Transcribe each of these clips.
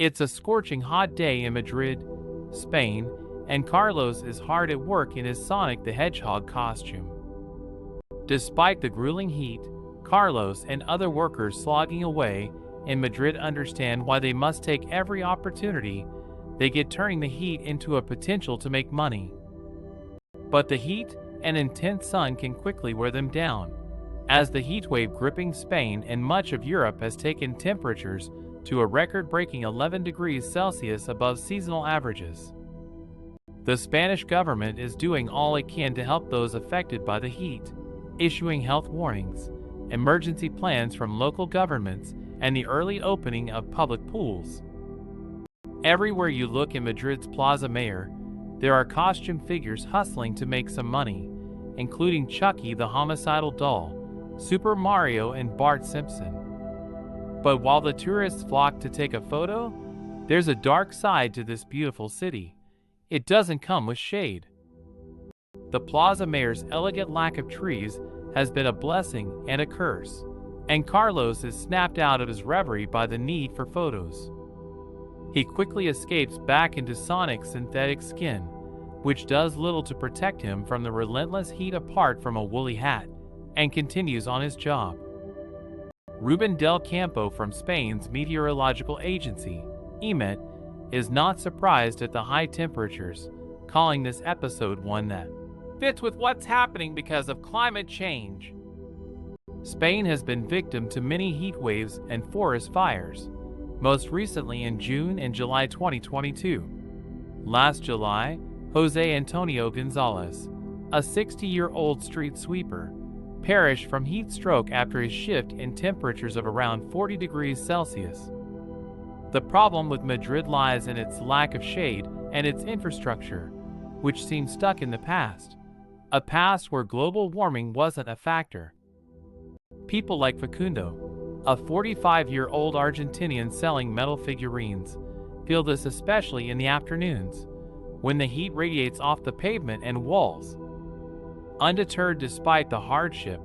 It's a scorching hot day in Madrid, Spain, and Carlos is hard at work in his Sonic the Hedgehog costume. Despite the grueling heat, Carlos and other workers slogging away in Madrid understand why they must take every opportunity they get, turning the heat into a potential to make money. But the heat and intense sun can quickly wear them down, as the heatwave gripping Spain and much of Europe has taken temperatures to a record-breaking 11 degrees Celsius above seasonal averages. The Spanish government is doing all it can to help those affected by the heat, issuing health warnings, emergency plans from local governments, and the early opening of public pools. Everywhere you look in Madrid's Plaza Mayor, there are costume figures hustling to make some money, including Chucky the homicidal doll, Super Mario, and Bart Simpson. But while the tourists flock to take a photo, there's a dark side to this beautiful city. It doesn't come with shade. The Plaza Mayor's elegant lack of trees has been a blessing and a curse, and Carlos is snapped out of his reverie by the need for photos. He quickly escapes back into Sonic's synthetic skin, which does little to protect him from the relentless heat apart from a woolly hat, and continues on his job. Ruben del Campo from Spain's meteorological agency, EMET, is not surprised at the high temperatures, calling this episode one that fits with what's happening because of climate change. Spain has been victim to many heat waves and forest fires, most recently in June and July 2022. Last July, Jose Antonio Gonzalez, a 60-year-old street sweeper, perished from heat stroke after his shift in temperatures of around 40 degrees Celsius. The problem with Madrid lies in its lack of shade and its infrastructure, which seems stuck in the past, a past where global warming wasn't a factor. People like Facundo, a 45-year-old Argentinian selling metal figurines, feel this especially in the afternoons, when the heat radiates off the pavement and walls. Undeterred despite the hardship,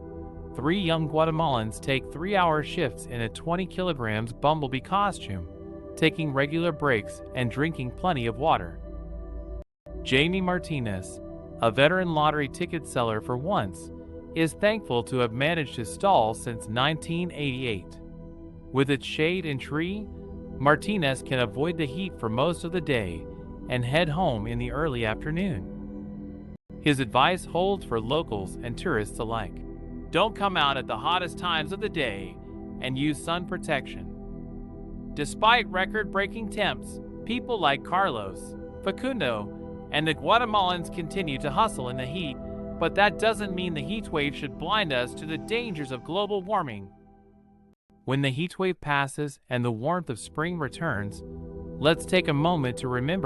3 young Guatemalans take 3-hour shifts in a 20 kilograms bumblebee costume, taking regular breaks and drinking plenty of water. Jamie Martinez, a veteran lottery ticket seller for once, is thankful to have managed his stall since 1988. With its shade and tree, Martinez can avoid the heat for most of the day and head home in the early afternoon. His advice holds for locals and tourists alike. Don't come out at the hottest times of the day and use sun protection. Despite record-breaking temps, people like Carlos, Facundo, and the Guatemalans continue to hustle in the heat, but that doesn't mean the heat wave should blind us to the dangers of global warming. When the heat wave passes and the warmth of spring returns, let's take a moment to remember